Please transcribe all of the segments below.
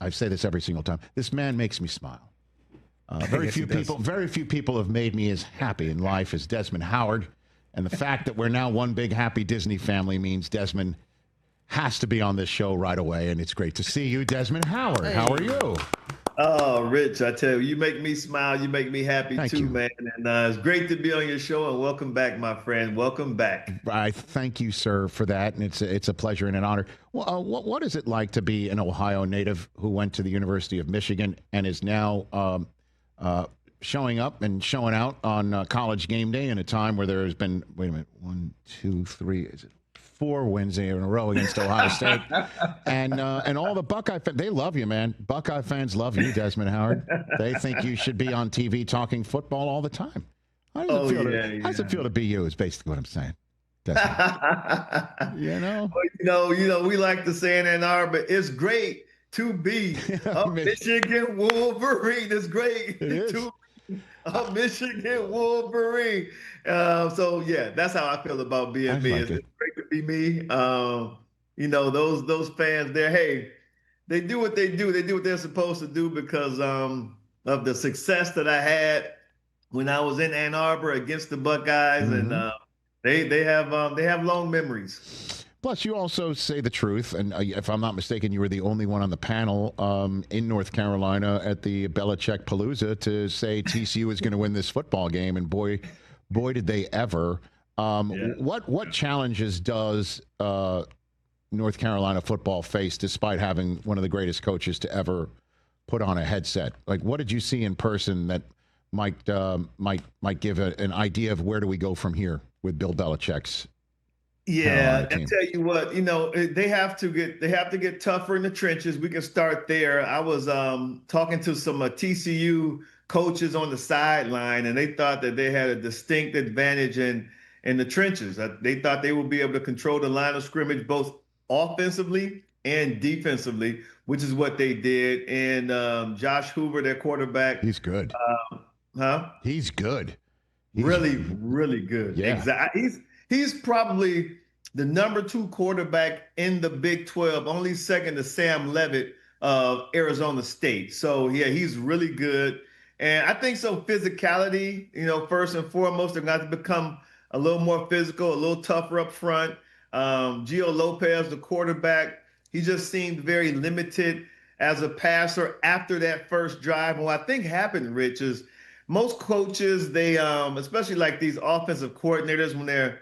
I say this every single time. This man makes me smile. Very few people have made me as happy in life as Desmond Howard. And the fact that we're now one big happy Disney family means Desmond has to be on this show right away. And it's great to see you, Desmond Howard. Hey. How are you? Oh, Rich, I tell you, you make me smile. You make me happy too, man. And it's great to be on your show. And welcome back, my friend. Welcome back. I thank you, sir, for that. And it's a pleasure and an honor. Well, what is it like to be an Ohio native who went to the University of Michigan and is now showing up and showing out on College GameDay in a time where there has been, wait a minute, 1, 2, 3, is it 4 wins in a row against Ohio State, and all the Buckeye fans, they love you, man. Buckeye fans love you, Desmond Howard. They think you should be on TV talking football all the time. How does it feel to be you? Is basically what I'm saying. You know, we like to say in Ann Arbor, it's great to be a Michigan Wolverine. It's great to be a Michigan Wolverine. So yeah, that's how I feel about being me. It's great to be me. Those fans there, hey, they do what they do. They do what they're supposed to do because of the success that I had when I was in Ann Arbor against the Buckeyes, and they have long memories. Plus, you also say the truth, and if I'm not mistaken, you were the only one on the panel in North Carolina at the Belichick Palooza to say TCU is going to win this football game, and boy, did they ever. What challenges does North Carolina football face despite having one of the greatest coaches to ever put on a headset? Like, what did you see in person that might give an idea of where do we go from here with Bill Belichick's? Yeah, I tell you what, they have to get tougher in the trenches. We can start there. I was talking to some TCU coaches on the sideline, and they thought that they had a distinct advantage in the trenches. They thought they would be able to control the line of scrimmage both offensively and defensively, which is what they did. And Josh Hoover, their quarterback, he's good. He's good. Really, really good. Yeah. Exactly. He's probably the number 2 quarterback in the Big 12, only second to Sam Leavitt of Arizona State. So, yeah, he's really good. And I think so physicality, first and foremost, they're going to become a little more physical, a little tougher up front. Gio Lopez, the quarterback, he just seemed very limited as a passer after that first drive. And what I think happened, Rich, is most coaches, they, especially like these offensive coordinators, when they're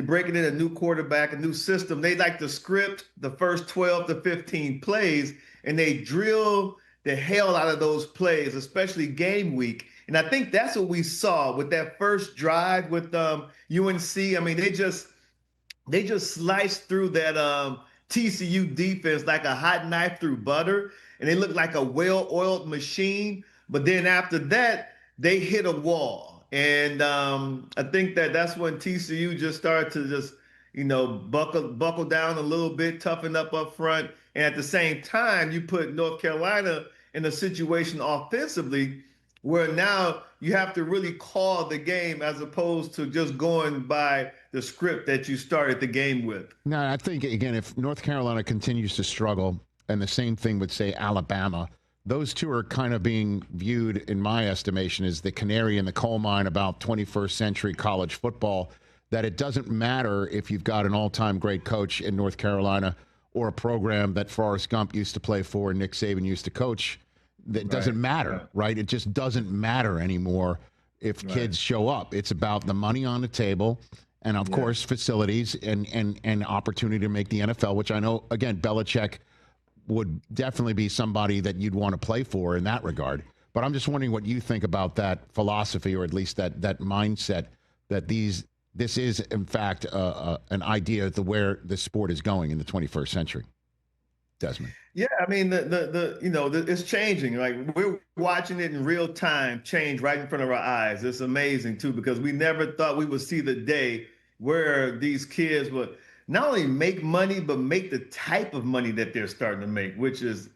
breaking in a new quarterback, a new system, they like to script the first 12 to 15 plays, and they drill the hell out of those plays, especially game week. And I think that's what we saw with that first drive with UNC. I mean, they just sliced through that TCU defense like a hot knife through butter, and they looked like a well-oiled machine. But then after that, they hit a wall. And I think that's when TCU just started to buckle down a little bit, toughen up front. And at the same time, you put North Carolina in a situation offensively where now you have to really call the game as opposed to just going by the script that you started the game with. No, I think, again, if North Carolina continues to struggle, and the same thing would say Alabama, those two are kind of being viewed, in my estimation, as the canary in the coal mine about 21st century college football, that it doesn't matter if you've got an all-time great coach in North Carolina or a program that Forrest Gump used to play for and Nick Saban used to coach. That doesn't matter, right? It just doesn't matter anymore if kids show up. It's about the money on the table and, of course, facilities and opportunity to make the NFL, which I know, again, Belichick would definitely be somebody that you'd want to play for in that regard. But I'm just wondering what you think about that philosophy, or at least that mindset, that this is, in fact, an idea of where the sport is going in the 21st century. Desmond. Yeah, I mean, it's changing. Like, we're watching it in real time change right in front of our eyes. It's amazing, too, because we never thought we would see the day where these kids would not only make money, but make the type of money that they're starting to make, which is,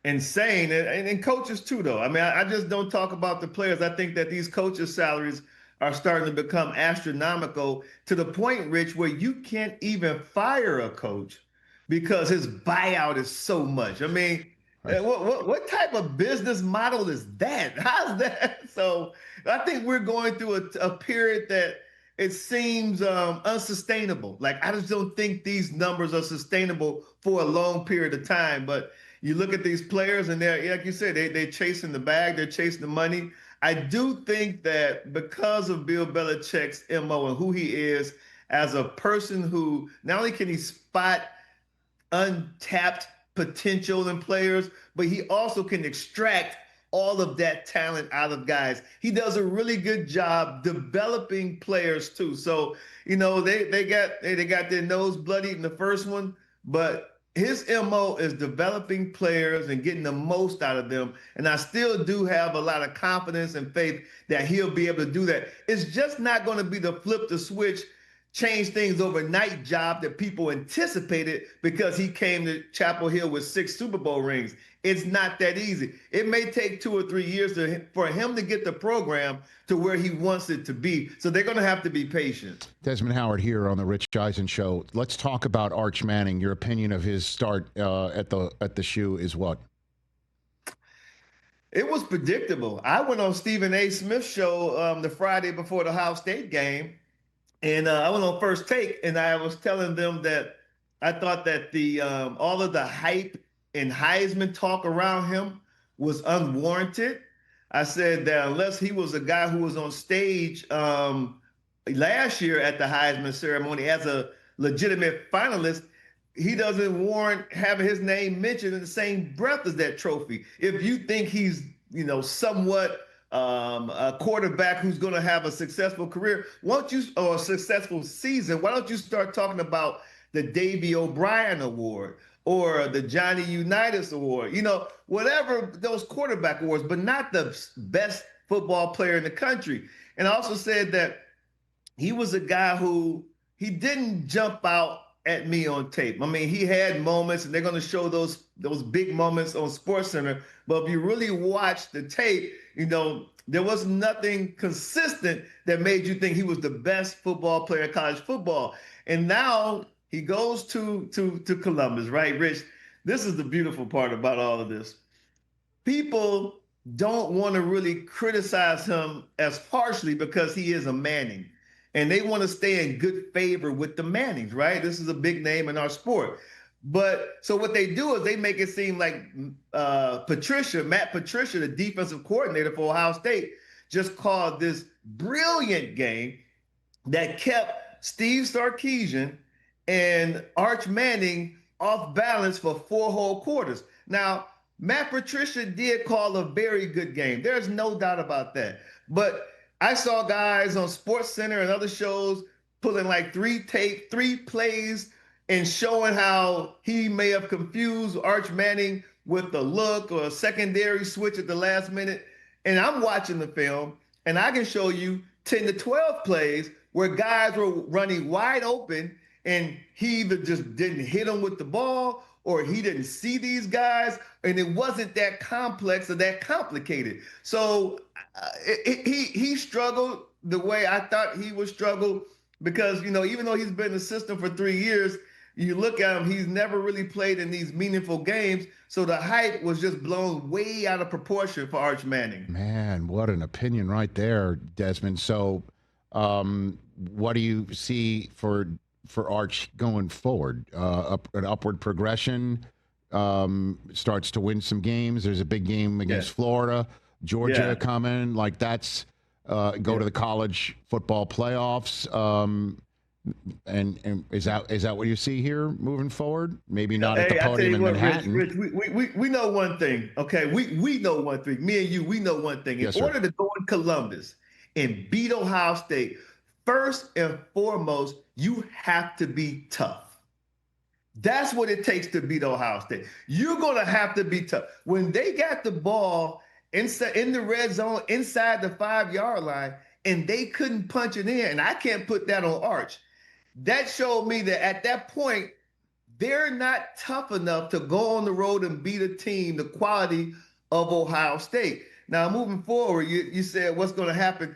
insane. And coaches, too, though. I mean, I just don't talk about the players. I think that these coaches' salaries are starting to become astronomical to the point, Rich, where you can't even fire a coach because his buyout is so much. I mean, Right. What type of business model is that? How's that? So I think we're going through a period that it seems unsustainable. Like I just don't think these numbers are sustainable for a long period of time. But you look at these players and they're, like you said, they're chasing the bag, they're chasing the money. I do think that because of Bill Belichick's MO and who he is as a person who not only can he spot untapped potential in players, but he also can extract all of that talent out of guys. He does a really good job developing players too. So, they got their nose bloodied in the first one, but his MO is developing players and getting the most out of them. And I still do have a lot of confidence and faith that he'll be able to do that. It's just not going to be the flip the switch, change things overnight job that people anticipated because he came to Chapel Hill with 6 Super Bowl rings. It's not that easy. It may take 2 or 3 years for him to get the program to where he wants it to be. So they're going to have to be patient. Desmond Howard here on the Rich Eisen Show. Let's talk about Arch Manning. Your opinion of his start at the shoe is what? It was predictable. I went on Stephen A. Smith's show the Friday before the Ohio State game, and I went on First Take, and I was telling them that I thought that the all of the hype and Heisman talk around him was unwarranted. I said that unless he was a guy who was on stage last year at the Heisman ceremony as a legitimate finalist, he doesn't warrant having his name mentioned in the same breath as that trophy. If you think he's, somewhat a quarterback who's going to have a successful career, or a successful season, why don't you start talking about the Davey O'Brien Award or the Johnny Unitas Award, whatever those quarterback awards, but not the best football player in the country. And I also said that he was a guy who he didn't jump out at me on tape. I mean, he had moments, and they're going to show those big moments on SportsCenter. But if you really watch the tape, there was nothing consistent that made you think he was the best football player in college football. And now he goes to Columbus, right, Rich? This is the beautiful part about all of this. People don't want to really criticize him as harshly because he is a Manning. And they want to stay in good favor with the Mannings, right? This is a big name in our sport. But so what they do is they make it seem like Matt Patricia, the defensive coordinator for Ohio State, just called this brilliant game that kept Steve Sarkisian and Arch Manning off balance for 4 whole quarters. Now, Matt Patricia did call a very good game. There's no doubt about that. But I saw guys on SportsCenter and other shows pulling like 3 plays and showing how he may have confused Arch Manning with a look or a secondary switch at the last minute. And I'm watching the film, and I can show you 10 to 12 plays where guys were running wide open, and he either just didn't hit them with the ball or he didn't see these guys, and it wasn't that complex or that complicated. So he struggled the way I thought he would struggle because, even though he's been in the system for 3 years, you look at him, he's never really played in these meaningful games. So the hype was just blown way out of proportion for Arch Manning. Man, what an opinion right there, Desmond. So what do you see for Arch going forward? An upward progression, starts to win some games. There's a big game against Florida, Georgia coming. Like that's go to the college football playoffs. And is that what you see here moving forward? Maybe not at the podium in Manhattan. Rich, we know one thing, okay? We know one thing. Me and you, we know one thing. In order to go in Columbus and beat Ohio State, first and foremost, you have to be tough. That's what it takes to beat Ohio State. You're going to have to be tough. When they got the ball inside in the red zone, inside the 5-yard line, and they couldn't punch it in, and I can't put that on Arch. That showed me that at that point, they're not tough enough to go on the road and beat a team the quality of Ohio State. Now, moving forward, you said what's going to happen.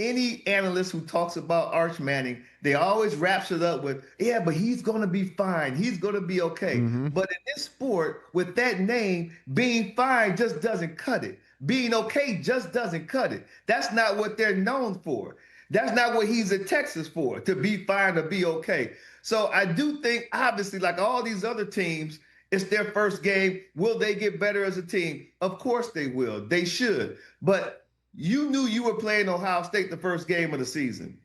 any analyst who talks about Arch Manning, they always wraps it up with, yeah, but he's going to be fine. He's going to be okay. But in this sport, with that name, being fine just doesn't cut it. Being okay just doesn't cut it. That's not what they're known for. That's not what he's at Texas for, to be fine, to be okay. So I do think, obviously, like all these other teams, it's their first game. Will they get better as a team? Of course they will. They should. But you knew you were playing Ohio State the first game of the season.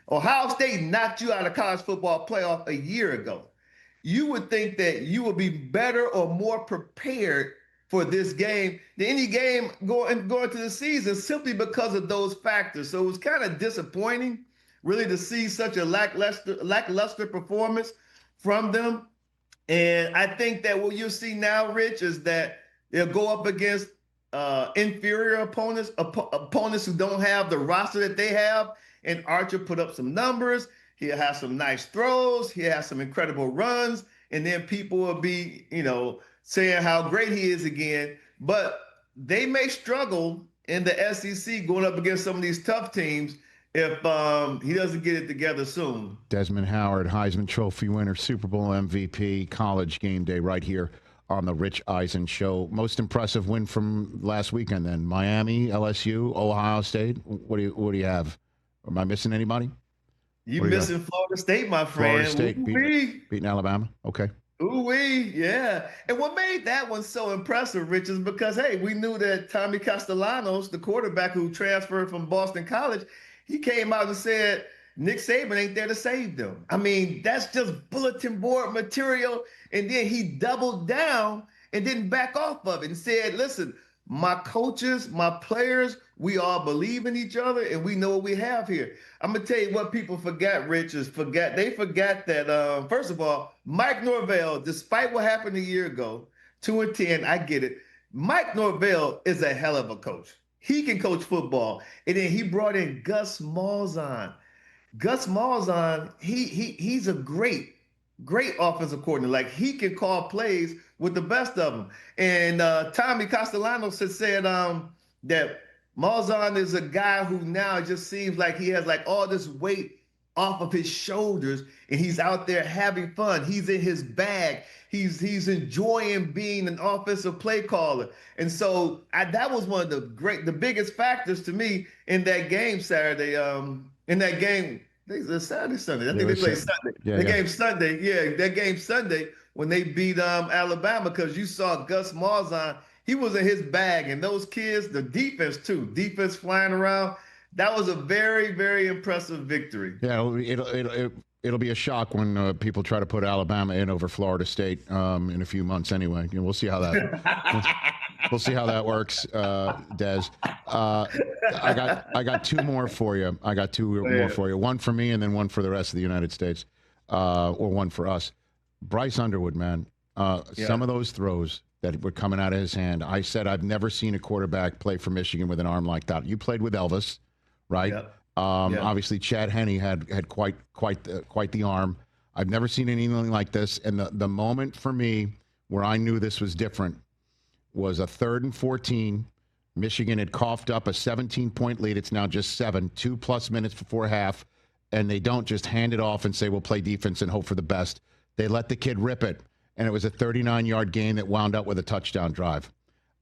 Ohio State knocked you out of college football playoff a year ago. You would think that you would be better or more prepared for this game than any game going to the season, simply because of those factors. So it was kind of disappointing, really, to see such a lackluster performance from them. And I think that what you'll see now, Rich, is that they'll go up against inferior opponents who don't have the roster that they have. And Archer put up some numbers. He'll have some nice throws. He'll have some incredible runs. And then people will be, saying how great he is again. But they may struggle in the SEC going up against some of these tough teams if he doesn't get it together soon. Desmond Howard, Heisman Trophy winner, Super Bowl MVP, College GameDay, right here on the Rich Eisen Show. Most impressive win from last weekend then. Miami, LSU, Ohio State. What do you have? Am I missing anybody? You missing Florida State, my friend. Florida State beating Alabama. Okay. Ooh-wee, yeah. And what made that one so impressive, Rich, is because, hey, we knew that Tommy Castellanos, the quarterback who transferred from Boston College, he came out and said Nick Saban ain't there to save them. I mean, that's just bulletin board material. And then he doubled down and didn't back off of it and said, listen, my coaches, my players, we all believe in each other and we know what we have here. I'm going to tell you what people forgot, Rich, they forgot that, first of all, Mike Norvell, despite what happened a year ago, 2-10, I get it. Mike Norvell is a hell of a coach. He can coach football. And then he brought in Gus Malzahn. Gus Malzahn, he's a great offensive coordinator. Like, he can call plays with the best of them. And Tommy Castellanos has said that Malzahn is a guy who now just seems like he has like all this weight off of his shoulders and he's out there having fun. He's in his bag. He's enjoying being an offensive play caller. And so that was one of the biggest factors to me in that game Saturday. In that game, Saturday, Sunday. I think they played Sunday. That game Sunday when they beat Alabama, because you saw Gus Malzahn. He was in his bag, and those kids, the defense too, defense flying around. That was a very, very impressive victory. Yeah, it'll be a shock when people try to put Alabama in over Florida State in a few months. Anyway, we'll see how that we'll see how that works, Des. I got two more for you. More for you. One for me, and then one for the rest of the United States, or one for us. Bryce Underwood, man. Some of those throws that were coming out of his hand. I said I've never seen a quarterback play for Michigan with an arm like that. You played with Elvis, right? Yep. Obviously, Chad Henne had quite the arm. I've never seen anything like this. And the moment for me where I knew this was different was a 3rd and 14. Michigan had coughed up a 17-point lead. It's now just 7, 2+ minutes before half. And they don't just hand it off and say, we'll play defense and hope for the best. They let the kid rip it. And it was a 39-yard gain that wound up with a touchdown drive.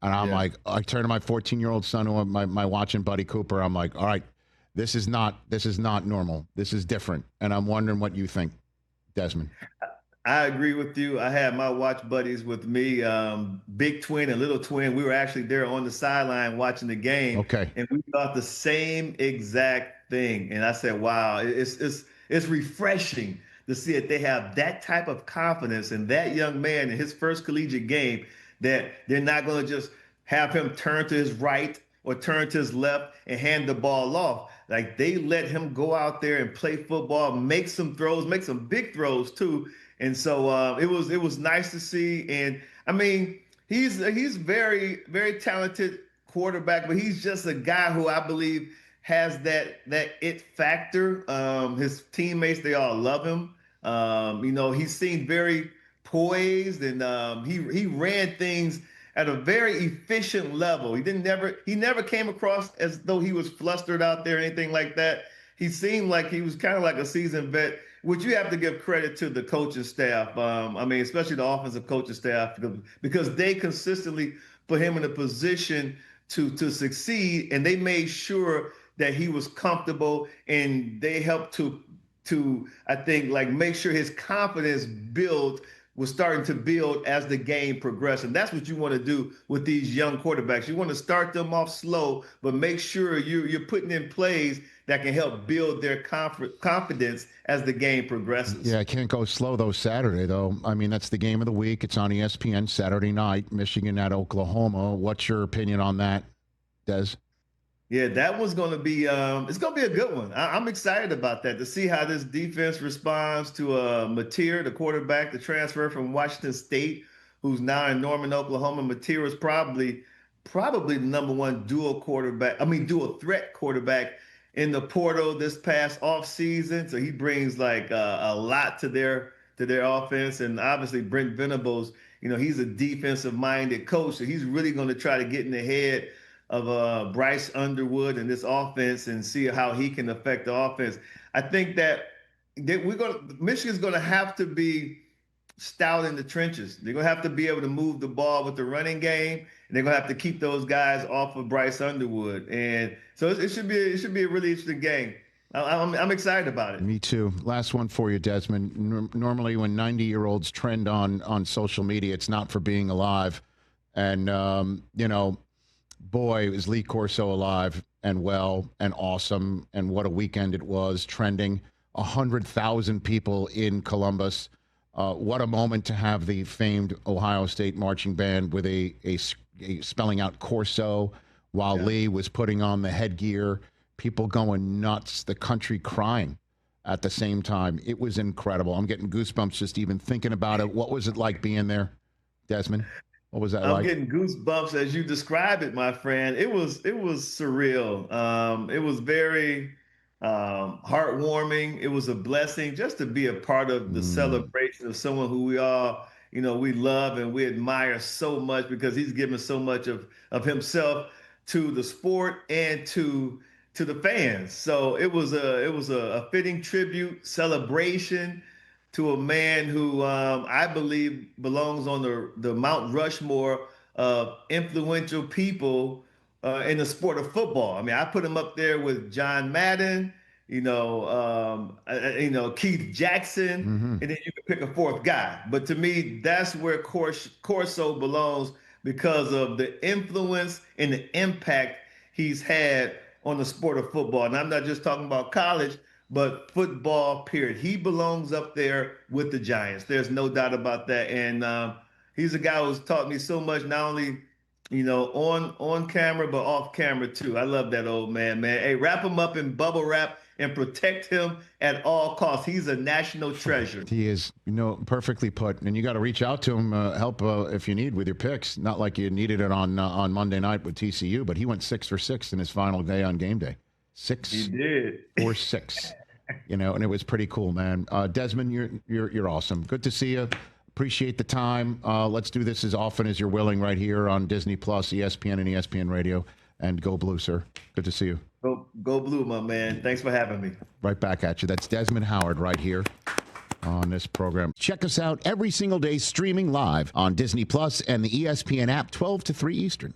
And I'm like, I turned to my 14-year-old son, who my watching buddy Cooper. I'm like, all right, this is not normal. This is different. And I'm wondering what you think, Desmond. I agree with you. I had my watch buddies with me, big twin and little twin. We were actually there on the sideline watching the game. Okay. And we thought the same exact thing. And I said, wow, it's refreshing to see that they have that type of confidence in that young man in his first collegiate game, that they're not going to just have him turn to his right or turn to his left and hand the ball off. Like, they let him go out there and play football, make some throws, make some big throws too. And so it was nice to see. And I mean, he's very, very talented quarterback, but he's just a guy who I believe has that it factor. His teammates, they all love him. He seemed very poised, and he ran things at a very efficient level. He never came across as though he was flustered out there or anything like that. He seemed like he was kind of like a seasoned vet, which you have to give credit to the coaching staff. I mean, especially the offensive coaching staff, because they consistently put him in a position to succeed, and they made sure that he was comfortable, and they helped to I think like make sure his confidence was starting to build as the game progressed. And that's what you want to do with these young quarterbacks. You want to start them off slow, but make sure you're putting in plays that can help build their confidence as the game progresses. Yeah, I can't go slow though Saturday, though. I mean, that's the game of the week. It's on ESPN Saturday night, Michigan at Oklahoma. What's your opinion on that, Des? Yeah, that one's going to be it's going to be a good one. I'm excited about that, to see how this defense responds to Mateer, the quarterback, the transfer from Washington State, who's now in Norman, Oklahoma. Mateer is probably the number one dual threat quarterback in the portal this past offseason. So he brings like a lot to their offense. And obviously Brent Venables, he's a defensive minded coach. So he's really going to try to get in the head of Bryce Underwood and this offense and see how he can affect the offense. I think that Michigan's going to have to be stout in the trenches. They're going to have to be able to move the ball with the running game, and they're going to have to keep those guys off of Bryce Underwood. And so it should be a really interesting game. I'm excited about it. Me too. Last one for you, Desmond. Normally when 90-year-olds trend on social media, it's not for being alive. And, boy, is Lee Corso alive and well and awesome, and what a weekend it was, trending 100,000 people in Columbus. What a moment to have the famed Ohio State marching band with a spelling out Corso while Lee was putting on the headgear, people going nuts, the country crying at the same time. It was incredible. I'm getting goosebumps just even thinking about it. What was it like being there, Desmond? What was that like? I'm getting goosebumps as you describe it, my friend. It was surreal. It was very heartwarming. It was a blessing just to be a part of the celebration of someone who we all, we love and we admire so much, because he's given so much of himself to the sport and to the fans. So it was a fitting tribute, celebration to a man who I believe belongs on the Mount Rushmore of influential people in the sport of football. I mean, I put him up there with John Madden, Keith Jackson, and then you could pick a fourth guy. But to me, that's where Corso belongs, because of the influence and the impact he's had on the sport of football. And I'm not just talking about college, but football, period. He belongs up there with the Giants. There's no doubt about that. And he's a guy who's taught me so much, not only, on camera, but off camera too. I love that old man. Hey, wrap him up in bubble wrap and protect him at all costs. He's a national treasure. He is, perfectly put. And you got to reach out to him, help if you need with your picks. Not like you needed it on Monday night with TCU, but he went 6 for 6 in his final day on game day. 6 he did. or 6, and it was pretty cool, man. Desmond, you're awesome. Good to see you. Appreciate the time. Let's do this as often as you're willing right here on Disney Plus, ESPN, and ESPN Radio. And go Blue, sir. Good to see you. Go Blue, my man. Thanks for having me. Right back at you. That's Desmond Howard right here on this program. Check us out every single day streaming live on Disney Plus and the ESPN app, 12 to 3 Eastern.